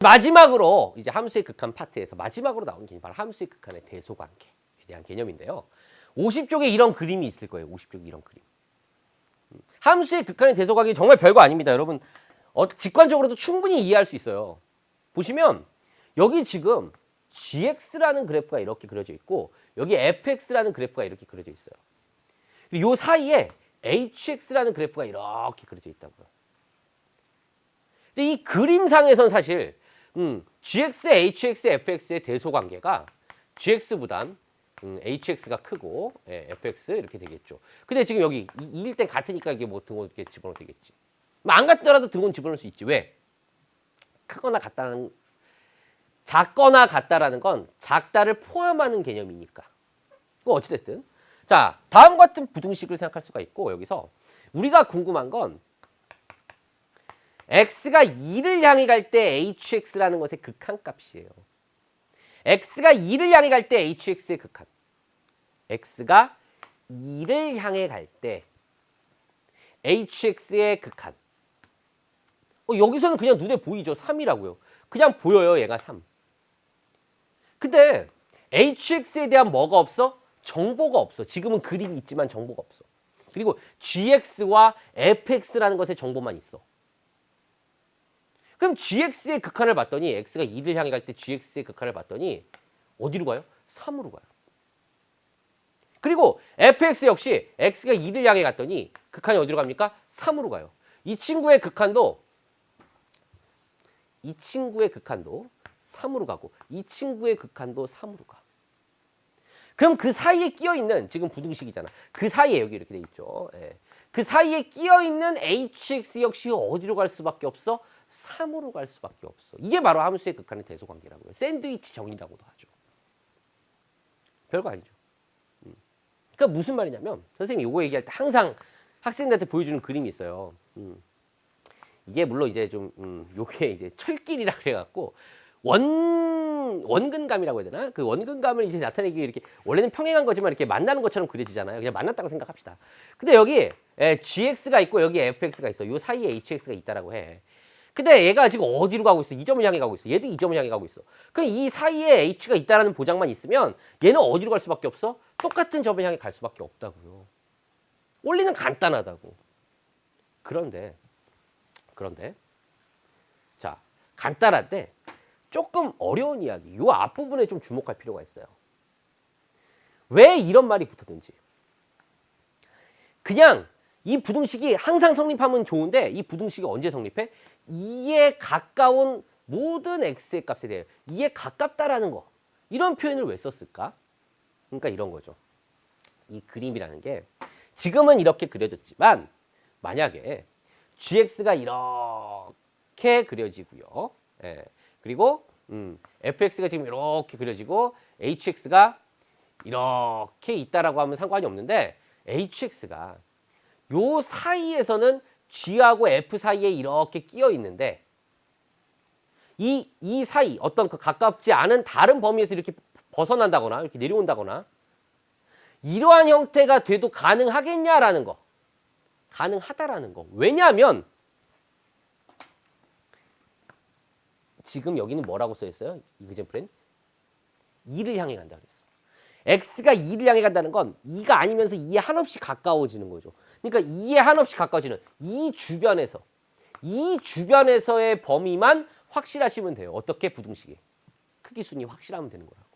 마지막으로 이제 함수의 극한 파트에서 마지막으로 나오는 개념이 바로 함수의 극한의 대소관계에 대한 개념인데요. 50쪽에 이런 그림이 있을 거예요. 50쪽에 이런 그림. 함수의 극한의 대소관계 정말 별거 아닙니다. 여러분 직관적으로도 충분히 이해할 수 있어요. 보시면 여기 지금 gx라는 그래프가 이렇게 그려져 있고 여기 fx라는 그래프가 이렇게 그려져 있어요. 그리고 이 사이에 hx라는 그래프가 이렇게 그려져 있다고요. 근데 이 그림상에선 사실 gx, hx, fx의 대소관계가 gx보단 hx가 크고 fx 이렇게 되겠죠. 근데 지금 여기 2일 땐 같으니까 이게 뭐 등호 이렇게 집어넣어도 되겠지. 안 같더라도 등호는 집어넣을 수 있지. 왜? 크거나 같다는 작거나 같다라는 건 작다를 포함하는 개념이니까. 어찌됐든 자 다음 같은 부등식을 생각할 수가 있고 여기서 우리가 궁금한 건 x가 2를 향해 갈 때 hx라는 것의 극한값이에요. x가 2를 향해 갈 때 hx의 극한. x가 2를 향해 갈 때 hx의 극한. 여기서는 그냥 눈에 보이죠. 3이라고요. 그냥 보여요. 얘가 3. 근데 hx에 대한 뭐가 없어? 정보가 없어. 지금은 그림이 있지만 정보가 없어. 그리고 gx와 fx라는 것의 정보만 있어. 그럼 gx의 극한을 봤더니 x가 2를 향해 갈 때 gx의 극한을 봤더니 어디로 가요? 3으로 가요. 그리고 fx 역시 x가 2를 향해 갔더니 극한이 어디로 갑니까? 3으로 가요. 이 친구의 극한도 3으로 가고 이 친구의 극한도 3으로 가. 그럼 그 사이에 끼어있는 지금 부등식이잖아. 그 사이에 여기 이렇게 돼 있죠. 예. 그 사이에 끼어있는 hx 역시 어디로 갈 수밖에 없어? 3으로 갈 수밖에 없어. 이게 바로 함수의 극한의 대소관계라고요. 샌드위치 정리라고도 하죠. 별거 아니죠. 그러니까 무슨 말이냐면 선생님이 이거 얘기할 때 항상 학생들한테 보여주는 그림이 있어요. 이게 물론 이제 좀 요게 이제 철길이라 그래갖고 원근감이라고 해야 되나? 그 원근감을 이제 나타내기 위해 이렇게 원래는 평행한 거지만 이렇게 만나는 것처럼 그려지잖아요. 그냥 만났다고 생각합시다. 근데 여기 gx가 있고 여기 fx가 있어. 요 사이에 hx가 있다라고 해. 근데 얘가 지금 어디로 가고 있어? 이 점을 향해 가고 있어. 얘도 이 점을 향해 가고 있어. 그럼 이 사이에 h가 있다라는 보장만 있으면 얘는 어디로 갈 수밖에 없어? 똑같은 점을 향해 갈 수밖에 없다고요. 원리는 간단하다고. 그런데 자 간단한데 조금 어려운 이야기. 요 앞부분에 좀 주목할 필요가 있어요. 왜 이런 말이 붙었는지. 그냥 이 부등식이 항상 성립하면 좋은데 이 부등식이 언제 성립해? 2에 가까운 모든 x의 값에 대해 2에 가깝다라는 거. 이런 표현을 왜 썼을까? 그러니까 이런 거죠. 이 그림이라는 게 지금은 이렇게 그려졌지만 만약에 gx가 이렇게 그려지고요. 예. 그리고 fx가 지금 이렇게 그려지고 hx가 이렇게 있다라고 하면 상관이 없는데 hx가 요 사이에서는 g하고 f 사이에 이렇게 끼어 있는데 이 사이 어떤 그 가깝지 않은 다른 범위에서 이렇게 벗어난다거나 이렇게 내려온다거나 이러한 형태가 돼도 가능하겠냐라는 거. 가능하다라는 거. 왜냐하면 지금 여기는 뭐라고 써 있어요? 이그젠플엔 2를 향해 간다 그랬어. x가 2를 향해 간다는 건 2가 아니면서 2에 한없이 가까워지는 거죠. 그러니까 2에 한없이 가까워지는 이 주변에서의 범위만 확실하시면 돼요. 어떻게? 부등식에. 크기 순위 확실하면 되는 거라고.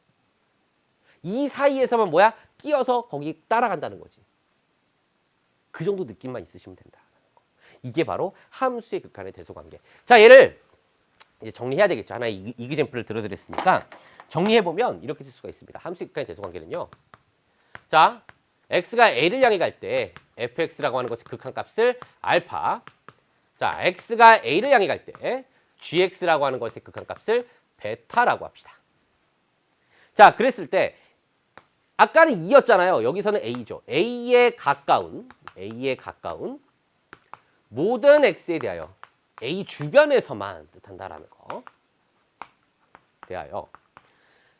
이 사이에서만 뭐야? 끼어서 거기 따라간다는 거지. 그 정도 느낌만 있으시면 된다. 이게 바로 함수의 극한의 대소관계. 자, 얘를 이제 정리해야 되겠죠. 하나 이그젠플을 들어드렸으니까 정리해보면 이렇게 쓸 수가 있습니다. 함수의 극한의 대소관계는요. 자, x가 a를 향해 갈 때 fx라고 하는 것의 극한값을 알파. 자, x가 a를 향해 갈 때 gx라고 하는 것의 극한값을 베타라고 합시다. 자, 그랬을 때 아까는 2였잖아요. 여기서는 a죠. a에 가까운 모든 x에 대하여 a 주변에서만 뜻한다라는 거. 대하여.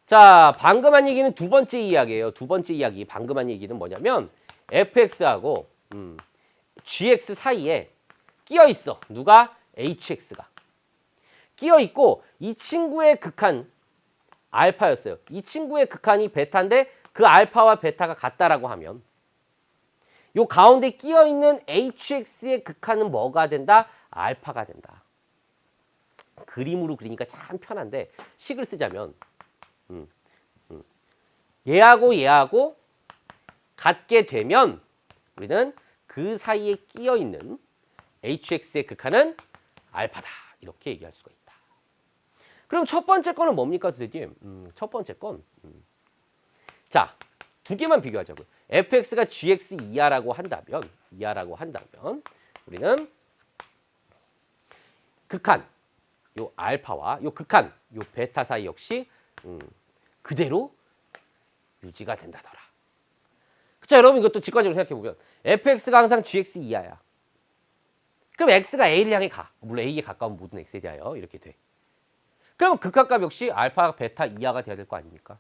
자, 방금 한 얘기는 두 번째 이야기예요. 두 번째 이야기. 방금 한 얘기는 뭐냐면 fx하고 gx 사이에 끼어 있어. 누가? hx가. 끼어 있고 이 친구의 극한 알파였어요. 이 친구의 극한이 베타인데 그 알파와 베타가 같다라고 하면 요 가운데 끼어 있는 hx의 극한은 뭐가 된다? 알파가 된다. 그림으로 그리니까 참 편한데 식을 쓰자면 얘하고 얘하고 같게 되면 우리는 그 사이에 끼어 있는 hx의 극한은 알파다. 이렇게 얘기할 수가 있다. 그럼 첫 번째 거는 뭡니까, 선생님? 첫 번째 건. 자, 두 개만 비교하자고요. fx가 gx 이하라고 한다면, 우리는 극한, 요 알파와 요 극한, 요 베타 사이 역시 그대로 유지가 된다더라. 자, 여러분 이것도 직관적으로 생각해 보면 fx가 항상 gx 이하야. 그럼 x가 a를 향해 가. 물론 a에 가까운 모든 x에 대하여 이렇게 돼. 그럼 극한값 역시 알파, 베타 이하가 돼야 될 거 아닙니까?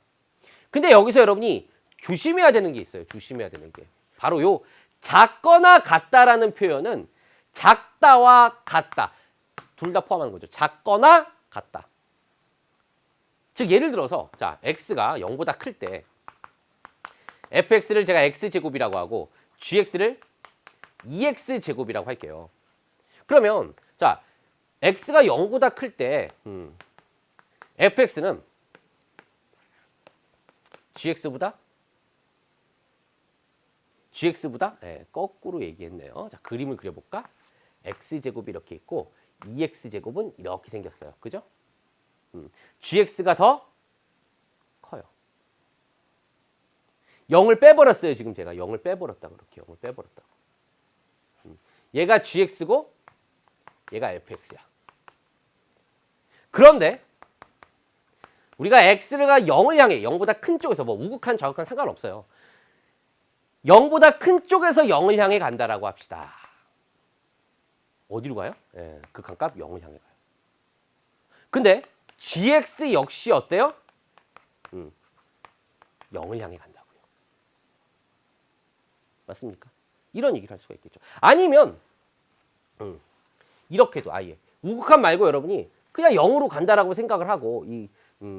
근데 여기서 여러분이 조심해야 되는 게 있어요. 조심해야 되는 게. 바로 요 작거나 같다라는 표현은 작다와 같다. 둘 다 포함하는 거죠. 작거나 같다. 즉 예를 들어서 자, x가 0보다 클 때 fx를 제가 x제곱이라고 하고 gx를 2x제곱이라고 할게요. 그러면 자, x가 0보다 클 때 fx는 gx보다 거꾸로 얘기했네요. 자, 그림을 그려볼까? x제곱이 이렇게 있고 2x제곱은 이렇게 생겼어요. 그죠? gx가 더 커요. 0을 빼버렸어요. 지금 제가 0을 빼버렸다. 그렇게 0을 빼버렸다. 얘가 gx고 얘가 fx야. 그런데 우리가 x가 0을 향해 0보다 큰 쪽에서 뭐 우극한 좌극한 상관없어요. 0보다 큰 쪽에서 0을 향해 간다라고 합시다. 어디로 가요? 예, 극한값 0을 향해 가요. 근데 gx 역시 어때요? 0을 향해 간다고요. 맞습니까? 이런 얘기를 할 수가 있겠죠. 아니면 이렇게도 아예 우극한 말고 여러분이 그냥 0으로 간다라고 생각을 하고 이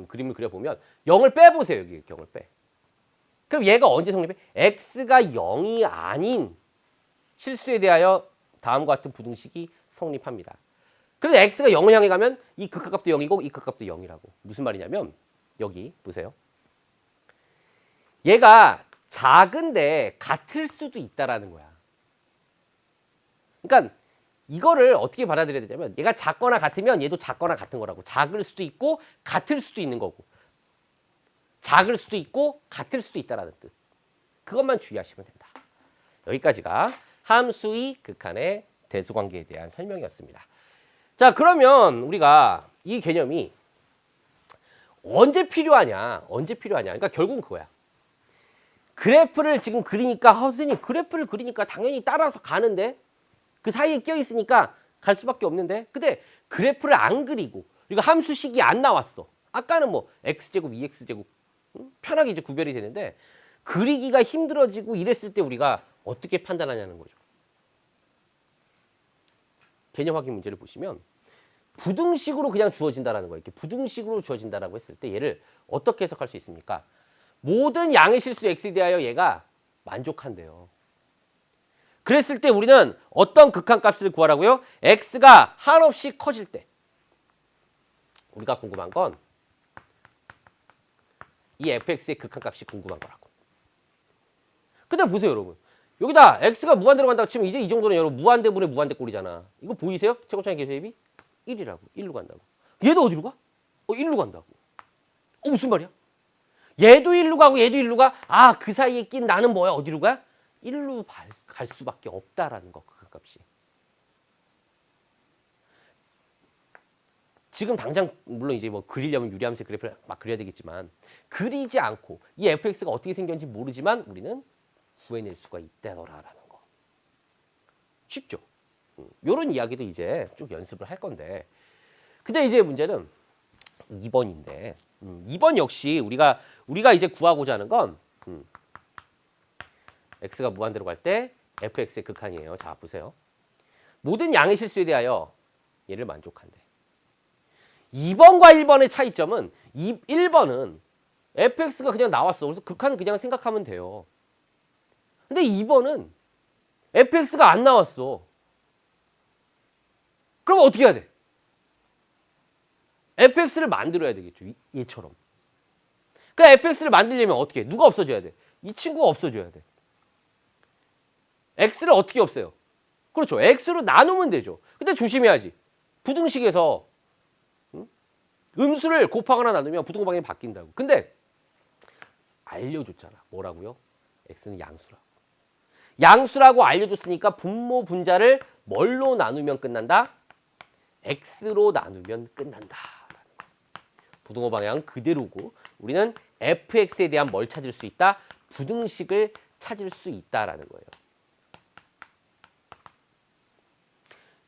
그림을 그려보면 0을 빼보세요. 여기 0을 빼. 그럼 얘가 언제 성립해? x가 0이 아닌 실수에 대하여 다음과 같은 부등식이 성립합니다. 그래서 x가 0을 향해 가면 이 극한값도 0이고 이 극한값도 0이라고. 무슨 말이냐면 여기 보세요. 얘가 작은데 같을 수도 있다라는 거야. 그러니까 이거를 어떻게 받아들여야 되냐면 얘가 작거나 같으면 얘도 작거나 같은 거라고. 작을 수도 있고 같을 수도 있는 거고. 작을 수도 있고 같을 수도 있다라는 뜻. 그것만 주의하시면 된다. 여기까지가 함수의 극한의 대수관계에 대한 설명이었습니다. 자, 그러면 우리가 이 개념이 언제 필요하냐? 그러니까 결국은 그거야. 그래프를 지금 그리니까 선생님 그래프를 그리니까 당연히 따라서 가는데 그 사이에 껴 있으니까 갈 수밖에 없는데 근데 그래프를 안 그리고 그리고 함수식이 안 나왔어. 아까는 뭐 x제곱, 2x제곱 편하게 이제 구별이 되는데 그리기가 힘들어지고 이랬을 때 우리가 어떻게 판단하냐는 거죠. 개념 확인 문제를 보시면 부등식으로 그냥 주어진다라는 거예요. 이렇게 부등식으로 주어진다라고 했을 때 얘를 어떻게 해석할 수 있습니까? 모든 양의 실수 x에 대하여 얘가 만족한대요. 그랬을 때 우리는 어떤 극한값을 구하라고요? x가 한없이 커질 때 우리가 궁금한 건 이 fx의 극한값이 궁금한 거라고. 근데 보세요 여러분. 여기다 x가 무한대로 간다고 치면 이제 이 정도는 여러분 무한대분의 무한대 꼴이잖아. 이거 보이세요? 최고차의 계수합이 1이라고. 1로 간다고. 얘도 어디로 가? 1로 간다고. 무슨 말이야? 얘도 1로 가고 얘도 1로 가? 아, 그 사이에 낀 나는 뭐야? 어디로 가? 1로 갈 수밖에 없다라는 거, 극한값이. 지금 당장 물론 이제 뭐 그리려면 유리함수의 그래프를 막 그려야 되겠지만 그리지 않고 이 fx가 어떻게 생겼는지 모르지만 우리는 구해낼 수가 있다더라라는 거. 쉽죠? 이런 이야기도 이제 쭉 연습을 할 건데 근데 이제 문제는 2번인데 2번 역시 우리가 이제 구하고자 하는 건 x가 무한대로 갈 때 fx의 극한이에요. 자, 보세요. 모든 양의 실수에 대하여 얘를 만족한대. 2번과 1번의 차이점은 1번은 fx가 그냥 나왔어. 그래서 극한 그냥 생각하면 돼요. 근데 2번은 fx가 안 나왔어. 그럼 어떻게 해야 돼? fx를 만들어야 되겠죠. 얘처럼. 그러니까 fx를 만들려면 어떻게 해? 누가 없어져야 돼? 이 친구가 없어져야 돼. x를 어떻게 없애요? 그렇죠. x로 나누면 되죠. 근데 조심해야지. 부등식에서 음수를 곱하거나 나누면 부등호 방향이 바뀐다고. 근데 알려줬잖아. 뭐라고요? x는 양수라고. 양수라고 알려줬으니까 분모 분자를 뭘로 나누면 끝난다? x로 나누면 끝난다. 부등호 방향 그대로고 우리는 fx에 대한 뭘 찾을 수 있다? 부등식을 찾을 수 있다라는 거예요.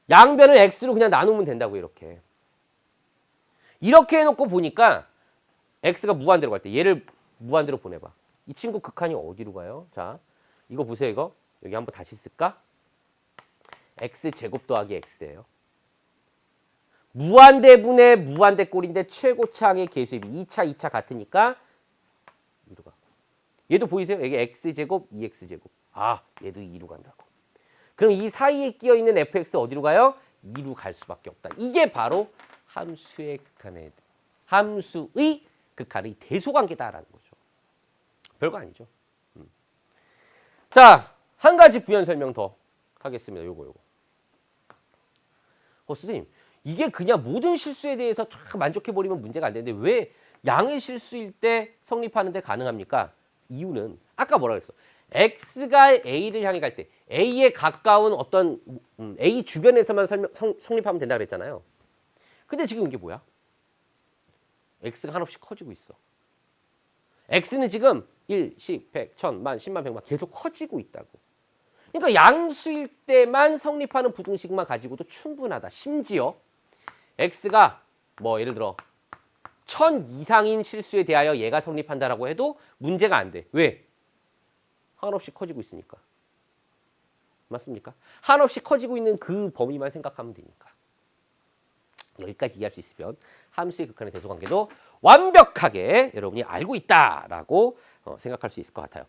양변을 x로 그냥 나누면 된다고 이렇게. 이렇게 해놓고 보니까 x가 무한대로 갈 때 얘를 무한대로 보내봐. 이 친구 극한이 어디로 가요? 자, 이거 보세요. 이거 여기 한번 다시 쓸까? x제곱 더하기 x예요. 무한대분의 무한대꼴인데 최고차항의 계수입이 2차, 2차 같으니까 2로 가. 얘도 보이세요? 여기 x제곱, 2x제곱. 아, 얘도 2로 간다고. 그럼 이 사이에 끼어있는 fx 어디로 가요? 2로 갈 수밖에 없다. 이게 바로 함수의 극한의 대소관계다라는 거죠. 별거 아니죠. 자, 한 가지 부연 설명 더 하겠습니다. 요거. 선생님, 이게 그냥 모든 실수에 대해서 쫙 만족해버리면 문제가 안 되는데 왜 양의 실수일 때 성립하는데 가능합니까? 이유는 아까 뭐라 그랬어? x가 a를 향해 갈 때 a에 가까운 어떤 a 주변에서만 성립하면 된다 그랬잖아요. 근데 지금 이게 뭐야? x가 한없이 커지고 있어. x는 지금 1, 10, 100, 1000, 만, 10만, 100만 계속 커지고 있다고. 그러니까 양수일 때만 성립하는 부등식만 가지고도 충분하다. 심지어 x가 뭐 예를 들어 1000 이상인 실수에 대하여 얘가 성립한다라고 해도 문제가 안 돼. 왜? 한없이 커지고 있으니까. 맞습니까? 한없이 커지고 있는 그 범위만 생각하면 되니까. 여기까지 이해할 수 있으면 함수의 극한의 대소관계도 완벽하게 여러분이 알고 있다라고 생각할 수 있을 것 같아요.